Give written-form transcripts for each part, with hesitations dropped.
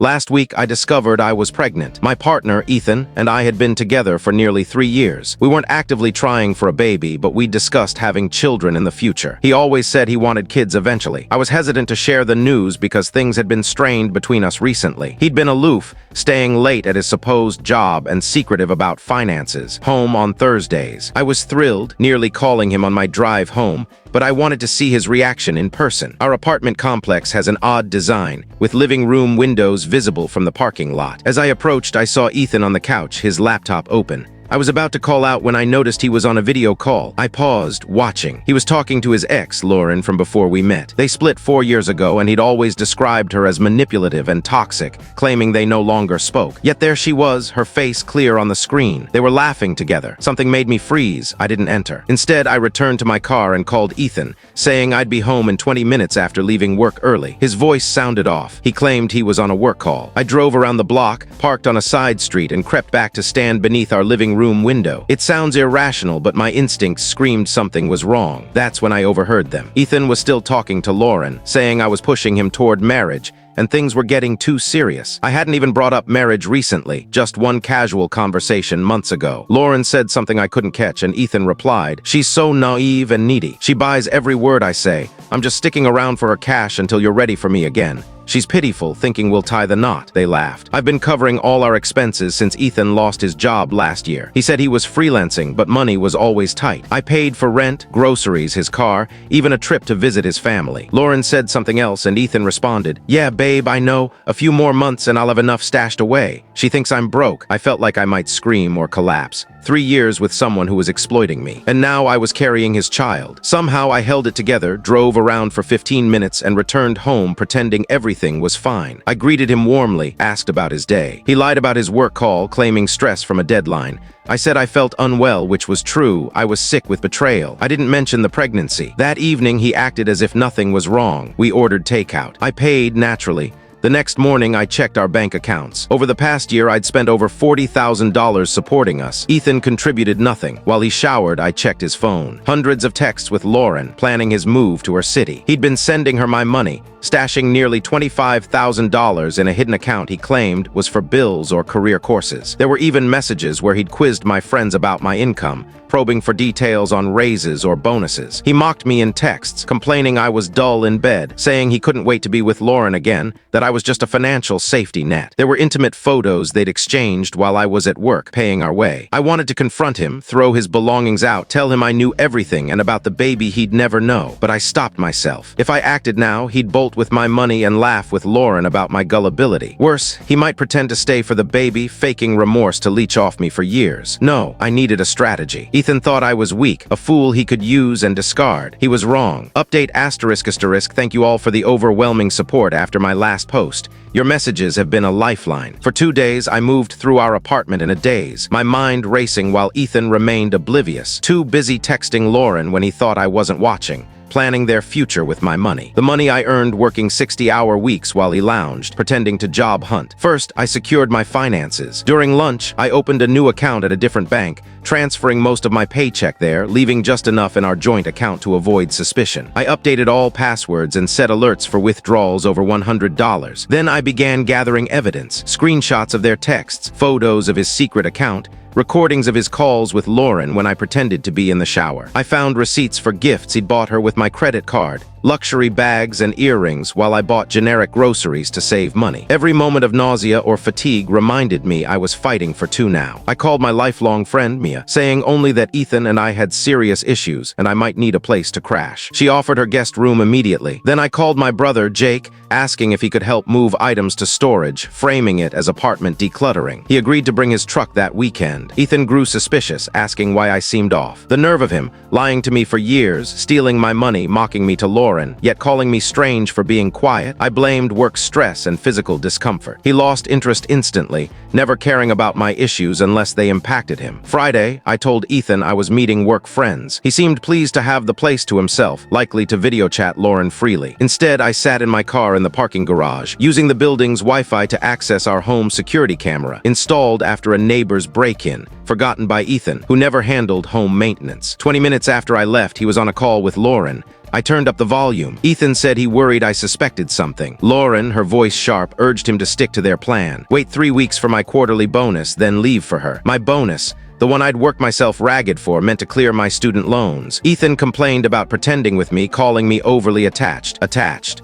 Last week, I discovered I was pregnant. My partner, Ethan, and I had been together for nearly 3 years. We weren't actively trying for a baby, but we discussed having children in the future. He always said he wanted kids eventually. I was hesitant to share the news because things had been strained between us recently. He'd been aloof, staying late at his supposed job and secretive about finances, home on Thursdays. I was thrilled, nearly calling him on my drive home, but I wanted to see his reaction in person. Our apartment complex has an odd design, with living room windows visible from the parking lot. As I approached, I saw Ethan on the couch, his laptop open. I was about to call out when I noticed he was on a video call. I paused, watching. He was talking to his ex, Lauren, from before we met. They split 4 years ago, and he'd always described her as manipulative and toxic, claiming they no longer spoke. Yet there she was, her face clear on the screen. They were laughing together. Something made me freeze. I didn't enter. Instead, I returned to my car and called Ethan, saying I'd be home in 20 minutes after leaving work early. His voice sounded off. He claimed he was on a work call. I drove around the block, parked on a side street, and crept back to stand beneath our living room window. It sounds irrational, but my instincts screamed something was wrong. That's when I overheard them. Ethan was still talking to Lauren, saying I was pushing him toward marriage, and things were getting too serious. I hadn't even brought up marriage recently, just one casual conversation months ago. Lauren said something I couldn't catch, and Ethan replied, "She's so naive and needy. She buys every word I say. I'm just sticking around for her cash until you're ready for me again. She's pitiful, thinking we'll tie the knot." They laughed. I've been covering all our expenses since Ethan lost his job last year. He said he was freelancing, but money was always tight. I paid for rent, groceries, his car, even a trip to visit his family. Lauren said something else, and Ethan responded, "Yeah, babe, I know. A few more months and I'll have enough stashed away. She thinks I'm broke." I felt like I might scream or collapse. 3 years with someone who was exploiting me. And now I was carrying his child. Somehow I held it together, drove around for 15 minutes, and returned home pretending everything was fine. I greeted him warmly, asked about his day. He lied about his work call, claiming stress from a deadline. I said I felt unwell, which was true. I was sick with betrayal. I didn't mention the pregnancy. That evening, he acted as if nothing was wrong. We ordered takeout. I paid, naturally. The next morning, I checked our bank accounts. Over the past year, I'd spent over $40,000 supporting us. Ethan contributed nothing. While he showered, I checked his phone. Hundreds of texts with Lauren, planning his move to her city. He'd been sending her my money, stashing nearly $25,000 in a hidden account he claimed was for bills or career courses. There were even messages where he'd quizzed my friends about my income, probing for details on raises or bonuses. He mocked me in texts, complaining I was dull in bed, saying he couldn't wait to be with Lauren again, that I was just a financial safety net. There were intimate photos they'd exchanged while I was at work, paying our way. I wanted to confront him, throw his belongings out, tell him I knew everything and about the baby he'd never know, but I stopped myself. If I acted now, he'd bolt with my money and laugh with Lauren about my gullibility. Worse, he might pretend to stay for the baby, faking remorse to leech off me for years. No, I needed a strategy. Ethan thought I was weak, a fool he could use and discard. He was wrong. Update ***. Thank you all for the overwhelming support after my last post. Your messages have been a lifeline. For 2 days, I moved through our apartment in a daze, my mind racing while Ethan remained oblivious, too busy texting Lauren when he thought I wasn't watching, planning their future with my money. The money I earned working 60-hour weeks while he lounged, pretending to job hunt. First, I secured my finances. During lunch, I opened a new account at a different bank, transferring most of my paycheck there, leaving just enough in our joint account to avoid suspicion. I updated all passwords and set alerts for withdrawals over $100. Then I began gathering evidence, screenshots of their texts, photos of his secret account, recordings of his calls with Lauren when I pretended to be in the shower. I found receipts for gifts he'd bought her with my credit card, luxury bags and earrings, while I bought generic groceries to save money. Every moment of nausea or fatigue reminded me I was fighting for two now. I called my lifelong friend, Mia, saying only that Ethan and I had serious issues and I might need a place to crash. She offered her guest room immediately. Then I called my brother, Jake, asking if he could help move items to storage, framing it as apartment decluttering. He agreed to bring his truck that weekend. Ethan grew suspicious, asking why I seemed off. The nerve of him, lying to me for years, stealing my money, mocking me to Lauren, yet calling me strange for being quiet. I blamed work stress and physical discomfort. He lost interest instantly, never caring about my issues unless they impacted him. Friday, I told Ethan I was meeting work friends. He seemed pleased to have the place to himself, likely to video chat Lauren freely. Instead, I sat in my car in the parking garage, using the building's Wi-Fi to access our home security camera, installed after a neighbor's break-in, forgotten by Ethan, who never handled home maintenance. 20 minutes after I left, he was on a call with Lauren, I turned up the volume. Ethan said he worried I suspected something. Lauren, her voice sharp, urged him to stick to their plan. Wait 3 weeks for my quarterly bonus, then leave for her. My bonus, the one I'd worked myself ragged for, meant to clear my student loans. Ethan complained about pretending with me, calling me overly attached.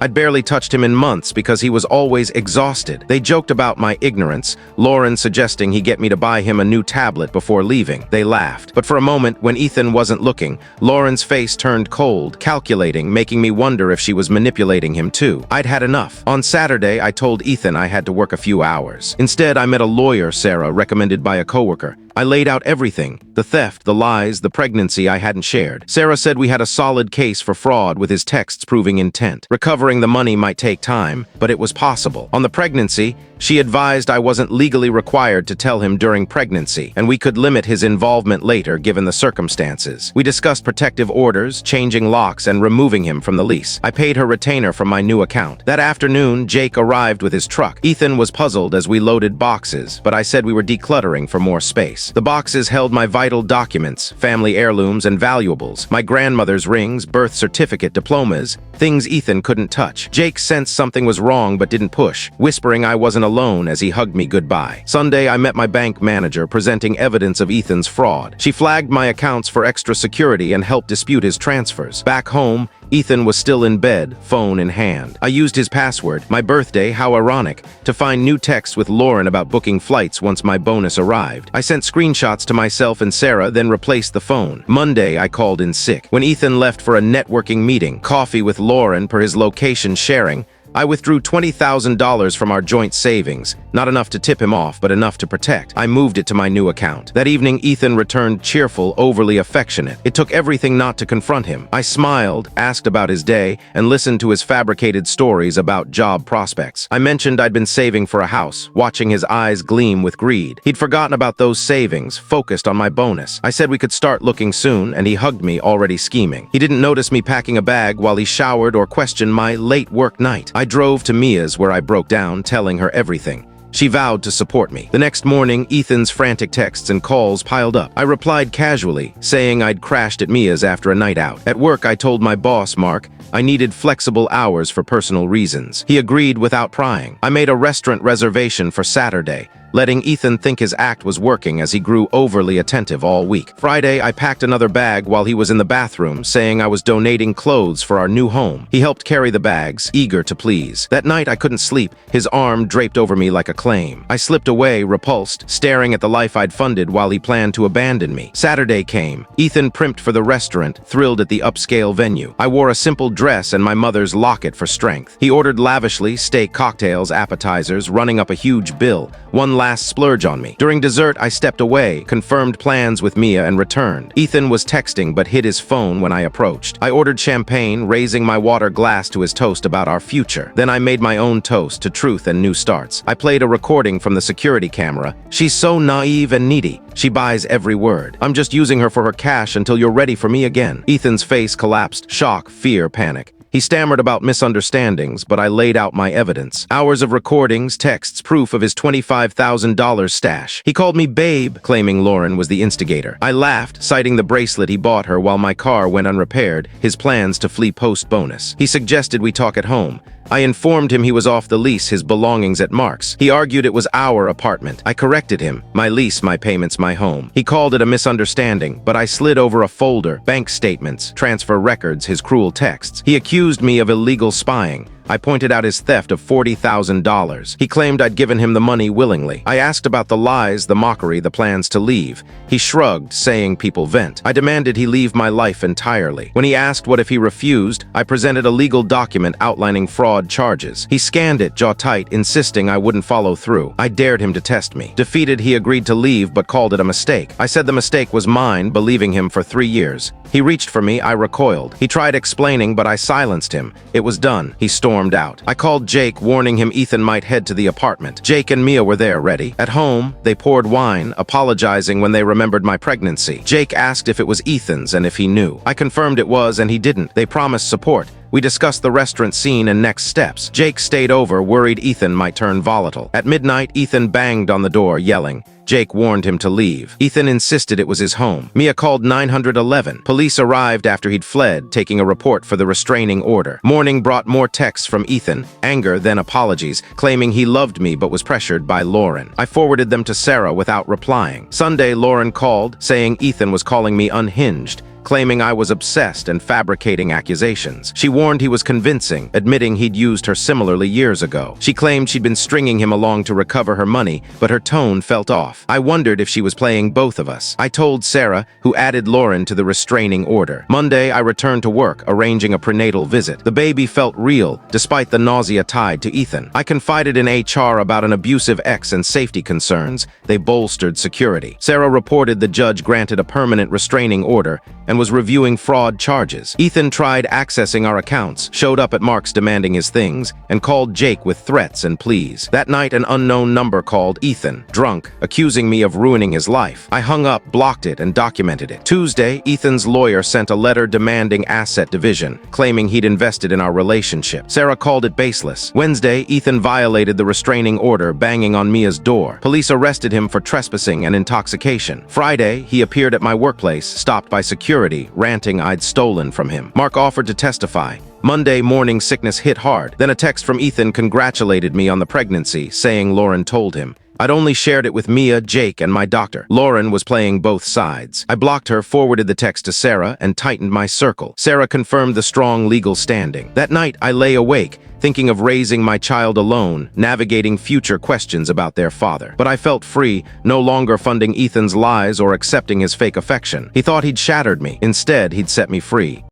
I'd barely touched him in months because he was always exhausted. They joked about my ignorance, Lauren suggesting he get me to buy him a new tablet before leaving. They laughed. But for a moment, when Ethan wasn't looking, Lauren's face turned cold, calculating, making me wonder if she was manipulating him too. I'd had enough. On Saturday, I told Ethan I had to work a few hours. Instead, I met a lawyer, Sarah, recommended by a coworker. I laid out everything, the theft, the lies, the pregnancy I hadn't shared. Sarah said we had a solid case for fraud with his texts proving intent. Recovering the money might take time, but it was possible. On the pregnancy, she advised I wasn't legally required to tell him during pregnancy, and we could limit his involvement later given the circumstances. We discussed protective orders, changing locks, and removing him from the lease. I paid her retainer from my new account. That afternoon, Jake arrived with his truck. Ethan was puzzled as we loaded boxes, but I said we were decluttering for more space. The boxes held my vital documents, family heirlooms, and valuables, my grandmother's rings, birth certificate, diplomas, things Ethan couldn't touch. Jake sensed something was wrong but didn't push, whispering I wasn't alone as he hugged me goodbye. Sunday, I met my bank manager, presenting evidence of Ethan's fraud. She flagged my accounts for extra security and helped dispute his transfers. Back home, Ethan was still in bed, phone in hand. I used his password, my birthday, how ironic, to find new texts with Lauren about booking flights once my bonus arrived. I sent screenshots to myself and Sarah, then replaced the phone. Monday, I called in sick. When Ethan left for a networking meeting, coffee with Lauren per his location sharing, I withdrew $20,000 from our joint savings, not enough to tip him off, but enough to protect. I moved it to my new account. That evening, Ethan returned cheerful, overly affectionate. It took everything not to confront him. I smiled, asked about his day, and listened to his fabricated stories about job prospects. I mentioned I'd been saving for a house, watching his eyes gleam with greed. He'd forgotten about those savings, focused on my bonus. I said we could start looking soon, and he hugged me, already scheming. He didn't notice me packing a bag while he showered or questioned my late work night. I drove to Mia's where I broke down, telling her everything. She vowed to support me. The next morning, Ethan's frantic texts and calls piled up. I replied casually, saying I'd crashed at Mia's after a night out. At work, I told my boss, Mark, I needed flexible hours for personal reasons. He agreed without prying. I made a restaurant reservation for Saturday, letting Ethan think his act was working as he grew overly attentive all week. Friday, I packed another bag while he was in the bathroom, saying I was donating clothes for our new home. He helped carry the bags, eager to please. That night, I couldn't sleep, his arm draped over me like a claim. I slipped away, repulsed, staring at the life I'd funded while he planned to abandon me. Saturday came. Ethan primped for the restaurant, thrilled at the upscale venue. I wore a simple dress and my mother's locket for strength. He ordered lavishly, steak, cocktails, appetizers, running up a huge bill. One last splurge on me. During dessert, I stepped away, confirmed plans with Mia, and returned. Ethan was texting but hid his phone when I approached. I ordered champagne, raising my water glass to his toast about our future. Then I made my own toast to truth and new starts. I played a recording from the security camera. She's so naive and needy. She buys every word. I'm just using her for her cash until you're ready for me again. Ethan's face collapsed. Shock, fear, panic. He stammered about misunderstandings, but I laid out my evidence. Hours of recordings, texts, proof of his $25,000 stash. He called me babe, claiming Lauren was the instigator. I laughed, citing the bracelet he bought her while my car went unrepaired, his plans to flee post-bonus. He suggested we talk at home. I informed him he was off the lease, his belongings at Mark's. He argued it was our apartment. I corrected him. My lease, my payments, my home. He called it a misunderstanding, but I slid over a folder, bank statements, transfer records, his cruel texts. He accused me of illegal spying. I pointed out his theft of $40,000. He claimed I'd given him the money willingly. I asked about the lies, the mockery, the plans to leave. He shrugged, saying people vent. I demanded he leave my life entirely. When he asked what if he refused, I presented a legal document outlining fraud charges. He scanned it, jaw tight, insisting I wouldn't follow through. I dared him to test me. Defeated, he agreed to leave but called it a mistake. I said the mistake was mine, believing him for 3 years. He reached for me, I recoiled. He tried explaining, but I silenced him. It was done. He stormed out. I called Jake, warning him Ethan might head to the apartment. Jake and Mia were there, ready. At home, they poured wine, apologizing when they remembered my pregnancy. Jake asked if it was Ethan's and if he knew. I confirmed it was, and he didn't. They promised support. We discussed the restaurant scene and next steps. Jake stayed over, worried Ethan might turn volatile. At midnight, Ethan banged on the door, yelling. Jake warned him to leave. Ethan insisted it was his home. Mia called 911. Police arrived after he'd fled, taking a report for the restraining order. Morning brought more texts from Ethan, anger, then apologies, claiming he loved me but was pressured by Lauren. I forwarded them to Sarah without replying. Sunday, Lauren called, saying Ethan was calling me unhinged, claiming I was obsessed and fabricating accusations. She warned he was convincing, admitting he'd used her similarly years ago. She claimed she'd been stringing him along to recover her money, but her tone felt off. I wondered if she was playing both of us. I told Sarah, who added Lauren to the restraining order. Monday, I returned to work, arranging a prenatal visit. The baby felt real, despite the nausea tied to Ethan. I confided in HR about an abusive ex and safety concerns. They bolstered security. Sarah reported the judge granted a permanent restraining order and was reviewing fraud charges. Ethan tried accessing our accounts, showed up at Mark's demanding his things, and called Jake with threats and pleas. That night, an unknown number called Ethan, drunk, accusing me of ruining his life. I hung up, blocked it, and documented it. Tuesday, Ethan's lawyer sent a letter demanding asset division, claiming he'd invested in our relationship. Sarah called it baseless. Wednesday, Ethan violated the restraining order, banging on Mia's door. Police arrested him for trespassing and intoxication. Friday, he appeared at my workplace, stopped by security, ranting I'd stolen from him. Mark offered to testify. Monday morning, sickness hit hard. Then a text from Ethan congratulated me on the pregnancy, saying Lauren told him. I'd only shared it with Mia, Jake, and my doctor. Lauren was playing both sides. I blocked her, forwarded the text to Sarah, and tightened my circle. Sarah confirmed the strong legal standing. That night, I lay awake, thinking of raising my child alone, navigating future questions about their father. But I felt free, no longer funding Ethan's lies or accepting his fake affection. He thought he'd shattered me. Instead, he'd set me free.